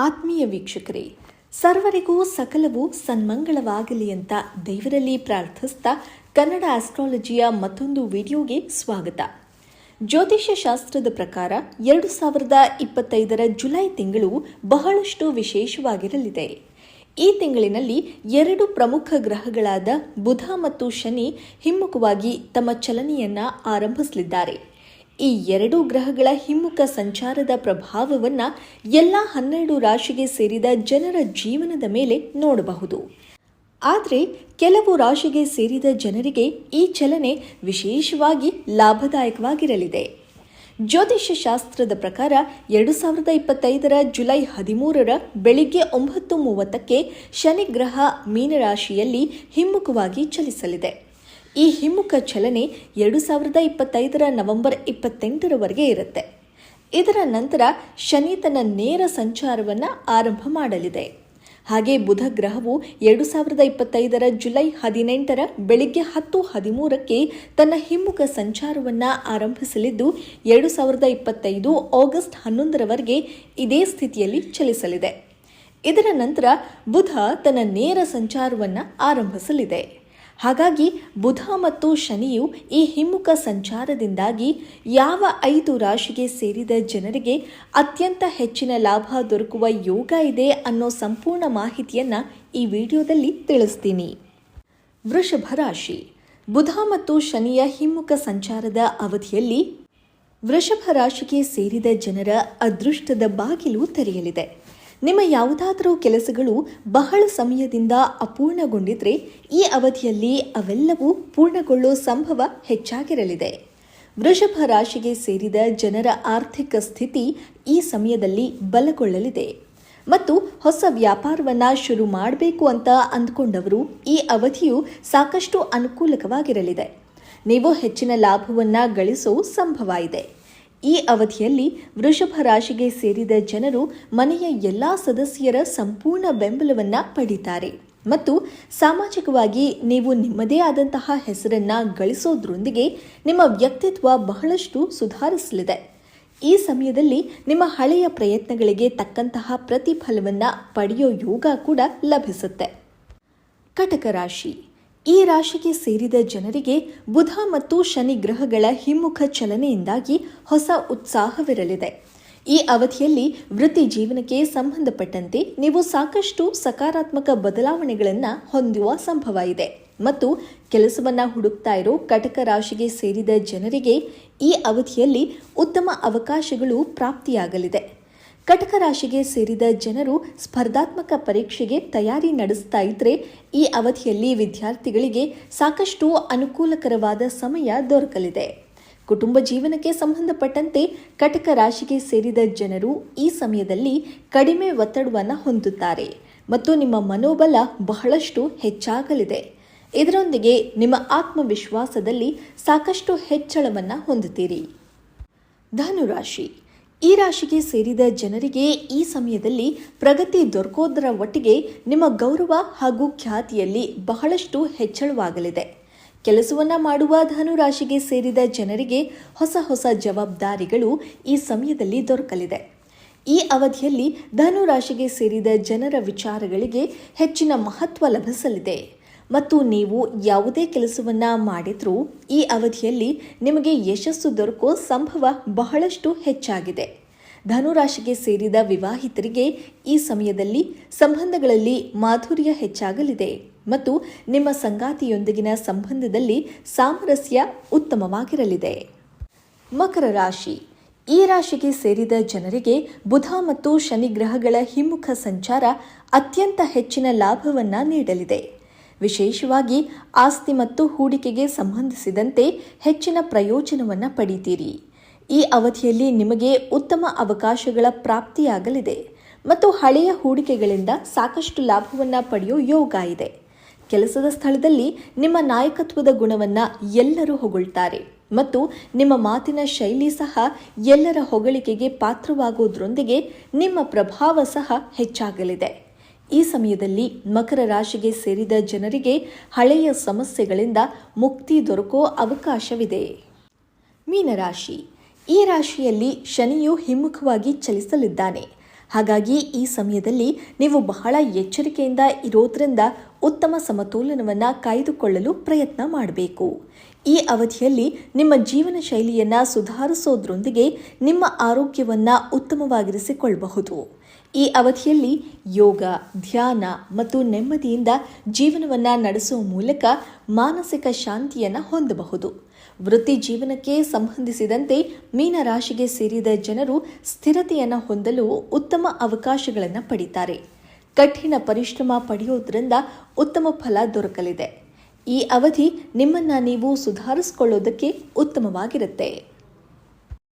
ಆತ್ಮೀಯ ವೀಕ್ಷಕರೇ, ಸರ್ವರಿಗೂ ಸಕಲವೂ ಸನ್ಮಂಗಳವಾಗಲಿ ಅಂತ ದೇವರಲ್ಲಿ ಪ್ರಾರ್ಥಿಸ್ತಾ ಕನ್ನಡ ಆಸ್ಟ್ರಾಲಜಿಯ ಮತ್ತೊಂದು ವಿಡಿಯೋಗೆ ಸ್ವಾಗತ. ಜ್ಯೋತಿಷ್ಯ ಶಾಸ್ತ್ರದ ಪ್ರಕಾರ 2025 ಜುಲೈ ತಿಂಗಳು ಬಹಳಷ್ಟು ವಿಶೇಷವಾಗಿರಲಿದೆ. ಈ ತಿಂಗಳಿನಲ್ಲಿ 2 ಪ್ರಮುಖ ಗ್ರಹಗಳಾದ ಬುಧ ಮತ್ತು ಶನಿ ಹಿಮ್ಮುಖವಾಗಿ ತಮ್ಮ ಚಲನೆಯನ್ನ ಆರಂಭಿಸಲಿದ್ದಾರೆ. ಈ 2 ಗ್ರಹಗಳ ಹಿಮ್ಮುಖ ಸಂಚಾರದ ಪ್ರಭಾವವನ್ನು ಎಲ್ಲ 12 ರಾಶಿಗೆ ಸೇರಿದ ಜನರ ಜೀವನದ ಮೇಲೆ ನೋಡಬಹುದು. ಆದರೆ ಕೆಲವು ರಾಶಿಗೆ ಸೇರಿದ ಜನರಿಗೆ ಈ ಚಲನೆ ವಿಶೇಷವಾಗಿ ಲಾಭದಾಯಕವಾಗಿರಲಿದೆ. ಜ್ಯೋತಿಷ್ಯ ಶಾಸ್ತ್ರದ ಪ್ರಕಾರ 2025 ಜುಲೈ 13 ಬೆಳಿಗ್ಗೆ 9:30ಕ್ಕೆ ಶನಿ ಗ್ರಹ ಮೀನರಾಶಿಯಲ್ಲಿ ಹಿಮ್ಮುಖವಾಗಿ ಚಲಿಸಲಿದೆ. ಈ ಹಿಮ್ಮುಖ ಚಲನೆ 2025 ನವೆಂಬರ್ 28 ಇರುತ್ತೆ. ಇದರ ನಂತರ ಶನಿ ತನ್ನ ನೇರ ಸಂಚಾರವನ್ನು ಆರಂಭ ಮಾಡಲಿದೆ. ಹಾಗೆ ಬುಧ ಗ್ರಹವು 2025 ಜುಲೈ 18 ಬೆಳಿಗ್ಗೆ 10:13ಕ್ಕೆ ತನ್ನ ಹಿಮ್ಮುಖ ಸಂಚಾರವನ್ನು ಆರಂಭಿಸಲಿದ್ದು 2025 ಆಗಸ್ಟ್ 11 ಇದೇ ಸ್ಥಿತಿಯಲ್ಲಿ ಚಲಿಸಲಿದೆ. ಇದರ ನಂತರ ಬುಧ ತನ್ನ ನೇರ ಸಂಚಾರವನ್ನು ಆರಂಭಿಸಲಿದೆ. ಹಾಗಾಗಿ ಬುಧ ಮತ್ತು ಶನಿಯು ಈ ಹಿಮ್ಮುಖ ಸಂಚಾರದಿಂದಾಗಿ ಯಾವ 5 ರಾಶಿಗೆ ಸೇರಿದ ಜನರಿಗೆ ಅತ್ಯಂತ ಹೆಚ್ಚಿನ ಲಾಭ ದೊರಕುವ ಯೋಗ ಇದೆ ಅನ್ನೋ ಸಂಪೂರ್ಣ ಮಾಹಿತಿಯನ್ನು ಈ ವಿಡಿಯೋದಲ್ಲಿ ತಿಳಿಸ್ತೀನಿ. ವೃಷಭ ರಾಶಿ. ಬುಧ ಮತ್ತು ಶನಿಯ ಹಿಮ್ಮುಖ ಸಂಚಾರದ ಅವಧಿಯಲ್ಲಿ ವೃಷಭ ರಾಶಿಗೆ ಸೇರಿದ ಜನರ ಅದೃಷ್ಟದ ಬಾಗಿಲು ತೆರೆಯಲಿದೆ. ನಿಮ್ಮ ಯಾವುದಾದರೂ ಕೆಲಸಗಳು ಬಹಳ ಸಮಯದಿಂದ ಅಪೂರ್ಣಗೊಂಡಿದ್ರೆ ಈ ಅವಧಿಯಲ್ಲಿ ಅವೆಲ್ಲವೂ ಪೂರ್ಣಗೊಳ್ಳೋ ಸಂಭವ ಹೆಚ್ಚಾಗಿರಲಿದೆ. ವೃಷಭ ರಾಶಿಗೆ ಸೇರಿದ ಜನರ ಆರ್ಥಿಕ ಸ್ಥಿತಿ ಈ ಸಮಯದಲ್ಲಿ ಬಲಗೊಳ್ಳಲಿದೆ ಮತ್ತು ಹೊಸ ವ್ಯಾಪಾರವನ್ನು ಶುರು ಮಾಡಬೇಕು ಅಂತ ಅಂದ್ಕೊಂಡವರು ಈ ಅವಧಿಯು ಸಾಕಷ್ಟು ಅನುಕೂಲಕವಾಗಿರಲಿದೆ. ನೀವು ಹೆಚ್ಚಿನ ಲಾಭವನ್ನು ಗಳಿಸೋ ಸಂಭವ ಇದೆ. ಈ ಅವಧಿಯಲ್ಲಿ ವೃಷಭ ರಾಶಿಗೆ ಸೇರಿದ ಜನರು ಮನೆಯ ಎಲ್ಲ ಸದಸ್ಯರ ಸಂಪೂರ್ಣ ಬೆಂಬಲವನ್ನು ಪಡೀತಾರೆ ಮತ್ತು ಸಾಮಾಜಿಕವಾಗಿ ನೀವು ನಿಮ್ಮದೇ ಆದಂತಹ ಹೆಸರನ್ನು ಗಳಿಸೋದ್ರೊಂದಿಗೆ ನಿಮ್ಮ ವ್ಯಕ್ತಿತ್ವ ಬಹಳಷ್ಟು ಸುಧಾರಿಸಲಿದೆ. ಈ ಸಮಯದಲ್ಲಿ ನಿಮ್ಮ ಹಳೆಯ ಪ್ರಯತ್ನಗಳಿಗೆ ತಕ್ಕಂತಹ ಪ್ರತಿಫಲವನ್ನು ಪಡೆಯೋ ಯೋಗ ಕೂಡ ಲಭಿಸುತ್ತೆ. ಕಟಕ ರಾಶಿ. ಈ ರಾಶಿಗೆ ಸೇರಿದ ಜನರಿಗೆ ಬುಧ ಮತ್ತು ಶನಿ ಗ್ರಹಗಳ ಹಿಮ್ಮುಖ ಚಲನೆಯಿಂದಾಗಿ ಹೊಸ ಉತ್ಸಾಹವಿರಲಿದೆ. ಈ ಅವಧಿಯಲ್ಲಿ ವೃತ್ತಿ ಜೀವನಕ್ಕೆ ಸಂಬಂಧಪಟ್ಟಂತೆ ನೀವು ಸಾಕಷ್ಟು ಸಕಾರಾತ್ಮಕ ಬದಲಾವಣೆಗಳನ್ನು ಹೊಂದುವ ಸಂಭವ ಇದೆ ಮತ್ತು ಕೆಲಸವನ್ನು ಹುಡುಕ್ತಾ ಇರೋ ಕಟಕ ರಾಶಿಗೆ ಸೇರಿದ ಜನರಿಗೆ ಈ ಅವಧಿಯಲ್ಲಿ ಉತ್ತಮ ಅವಕಾಶಗಳು ಪ್ರಾಪ್ತಿಯಾಗಲಿದೆ. ಕಟಕ ರಾಶಿಗೆ ಸೇರಿದ ಜನರು ಸ್ಪರ್ಧಾತ್ಮಕ ಪರೀಕ್ಷೆಗೆ ತಯಾರಿ ನಡೆಸ್ತಾ ಇದ್ರೆ ಈ ಅವಧಿಯಲ್ಲಿ ವಿದ್ಯಾರ್ಥಿಗಳಿಗೆ ಸಾಕಷ್ಟು ಅನುಕೂಲಕರವಾದ ಸಮಯ ದೊರಕಲಿದೆ. ಕುಟುಂಬ ಜೀವನಕ್ಕೆ ಸಂಬಂಧಪಟ್ಟಂತೆ ಕಟಕ ರಾಶಿಗೆ ಸೇರಿದ ಜನರು ಈ ಸಮಯದಲ್ಲಿ ಕಡಿಮೆ ಒತ್ತಡವನ್ನು ಹೊಂದುತ್ತಾರೆ ಮತ್ತು ನಿಮ್ಮ ಮನೋಬಲ ಬಹಳಷ್ಟು ಹೆಚ್ಚಾಗಲಿದೆ. ಇದರೊಂದಿಗೆ ನಿಮ್ಮ ಆತ್ಮವಿಶ್ವಾಸದಲ್ಲಿ ಸಾಕಷ್ಟು ಹೆಚ್ಚಳವನ್ನು ಹೊಂದುತ್ತೀರಿ. ಧನುರಾಶಿ. ಈ ರಾಶಿಗೆ ಸೇರಿದ ಜನರಿಗೆ ಈ ಸಮಯದಲ್ಲಿ ಪ್ರಗತಿ ದೊರಕೋದರ ಒಟ್ಟಿಗೆ ನಿಮ್ಮ ಗೌರವ ಹಾಗೂ ಖ್ಯಾತಿಯಲ್ಲಿ ಬಹಳಷ್ಟು ಹೆಚ್ಚಳವಾಗಲಿದೆ. ಕೆಲಸವನ್ನು ಮಾಡುವ ಧನುರಾಶಿಗೆ ಸೇರಿದ ಜನರಿಗೆ ಹೊಸ ಜವಾಬ್ದಾರಿಗಳು ಈ ಸಮಯದಲ್ಲಿ ದೊರಕಲಿದೆ. ಈ ಅವಧಿಯಲ್ಲಿ ಧನುರಾಶಿಗೆ ಸೇರಿದ ಜನರ ವಿಚಾರಗಳಿಗೆ ಹೆಚ್ಚಿನ ಮಹತ್ವ ಲಭಿಸಲಿದೆ ಮತ್ತು ನೀವು ಯಾವುದೇ ಕೆಲಸವನ್ನು ಮಾಡಿದ್ರೂ ಈ ಅವಧಿಯಲ್ಲಿ ನಿಮಗೆ ಯಶಸ್ಸು ದೊರಕೋ ಸಂಭವ ಬಹಳಷ್ಟು ಹೆಚ್ಚಾಗಿದೆ. ಧನುರಾಶಿಗೆ ಸೇರಿದ ವಿವಾಹಿತರಿಗೆ ಈ ಸಮಯದಲ್ಲಿ ಸಂಬಂಧಗಳಲ್ಲಿ ಮಾಧುರ್ಯ ಹೆಚ್ಚಾಗಲಿದೆ ಮತ್ತು ನಿಮ್ಮ ಸಂಗಾತಿಯೊಂದಿಗಿನ ಸಂಬಂಧದಲ್ಲಿ ಸಾಮರಸ್ಯ ಉತ್ತಮವಾಗಿರಲಿದೆ. ಮಕರ ರಾಶಿ. ಈ ರಾಶಿಗೆ ಸೇರಿದ ಜನರಿಗೆ ಬುಧ ಮತ್ತು ಶನಿ ಗ್ರಹಗಳ ಹಿಮ್ಮುಖ ಸಂಚಾರ ಅತ್ಯಂತ ಹೆಚ್ಚಿನ ಲಾಭವನ್ನು ನೀಡಲಿದೆ. ವಿಶೇಷವಾಗಿ ಆಸ್ತಿ ಮತ್ತು ಹೂಡಿಕೆಗೆ ಸಂಬಂಧಿಸಿದಂತೆ ಹೆಚ್ಚಿನ ಪ್ರಯೋಜನವನ್ನು ಪಡೆಯುತ್ತೀರಿ. ಈ ಅವಧಿಯಲ್ಲಿ ನಿಮಗೆ ಉತ್ತಮ ಅವಕಾಶಗಳ ಪ್ರಾಪ್ತಿಯಾಗಲಿದೆ ಮತ್ತು ಹಳೆಯ ಹೂಡಿಕೆಗಳಿಂದ ಸಾಕಷ್ಟು ಲಾಭವನ್ನು ಪಡೆಯೋ ಯೋಗ ಇದೆ. ಕೆಲಸದ ಸ್ಥಳದಲ್ಲಿ ನಿಮ್ಮ ನಾಯಕತ್ವದ ಗುಣವನ್ನು ಎಲ್ಲರೂ ಹೊಗಳ್ತಾರೆ ಮತ್ತು ನಿಮ್ಮ ಮಾತಿನ ಶೈಲಿ ಸಹ ಎಲ್ಲರ ಹೊಗಳಿಕೆಗೆ ಪಾತ್ರವಾಗುವುದರೊಂದಿಗೆ ನಿಮ್ಮ ಪ್ರಭಾವ ಸಹ ಹೆಚ್ಚಾಗಲಿದೆ. ಈ ಸಮಯದಲ್ಲಿ ಮಕರ ರಾಶಿಗೆ ಸೇರಿದ ಜನರಿಗೆ ಹಳೆಯ ಸಮಸ್ಯೆಗಳಿಂದ ಮುಕ್ತಿ ದೊರಕೋ ಅವಕಾಶವಿದೆ. ಮೀನರಾಶಿ. ಈ ರಾಶಿಯಲ್ಲಿ ಶನಿಯು ಹಿಮ್ಮುಖವಾಗಿ ಚಲಿಸಲಿದ್ದಾನೆ. ಹಾಗಾಗಿ ಈ ಸಮಯದಲ್ಲಿ ನೀವು ಬಹಳ ಎಚ್ಚರಿಕೆಯಿಂದ ಇರೋದ್ರಿಂದ ಉತ್ತಮ ಸಮತೋಲನವನ್ನು ಕಾಯ್ದುಕೊಳ್ಳಲು ಪ್ರಯತ್ನ ಮಾಡಬೇಕು. ಈ ಅವಧಿಯಲ್ಲಿ ನಿಮ್ಮ ಜೀವನ ಶೈಲಿಯನ್ನು ಸುಧಾರಿಸೋದ್ರೊಂದಿಗೆ ನಿಮ್ಮ ಆರೋಗ್ಯವನ್ನು ಉತ್ತಮವಾಗಿರಿಸಿಕೊಳ್ಳಬಹುದು. ಈ ಅವಧಿಯಲ್ಲಿ ಯೋಗ, ಧ್ಯಾನ ಮತ್ತು ನೆಮ್ಮದಿಯಿಂದ ಜೀವನವನ್ನು ನಡೆಸುವ ಮೂಲಕ ಮಾನಸಿಕ ಶಾಂತಿಯನ್ನು ಹೊಂದಬಹುದು. ವೃತ್ತಿ ಜೀವನಕ್ಕೆ ಸಂಬಂಧಿಸಿದಂತೆ ಮೀನರಾಶಿಗೆ ಸೇರಿದ ಜನರು ಸ್ಥಿರತೆಯನ್ನು ಹೊಂದಲು ಉತ್ತಮ ಅವಕಾಶಗಳನ್ನು ಪಡೀತಾರೆ. ಕಠಿಣ ಪರಿಶ್ರಮ ಪಡೆಯೋದ್ರಿಂದ ಉತ್ತಮ ಫಲ ದೊರಕಲಿದೆ. ಈ ಅವಧಿ ನಿಮ್ಮನ್ನು ನೀವು ಸುಧಾರಿಸಿಕೊಳ್ಳೋದಕ್ಕೆ ಉತ್ತಮವಾಗಿರುತ್ತೆ.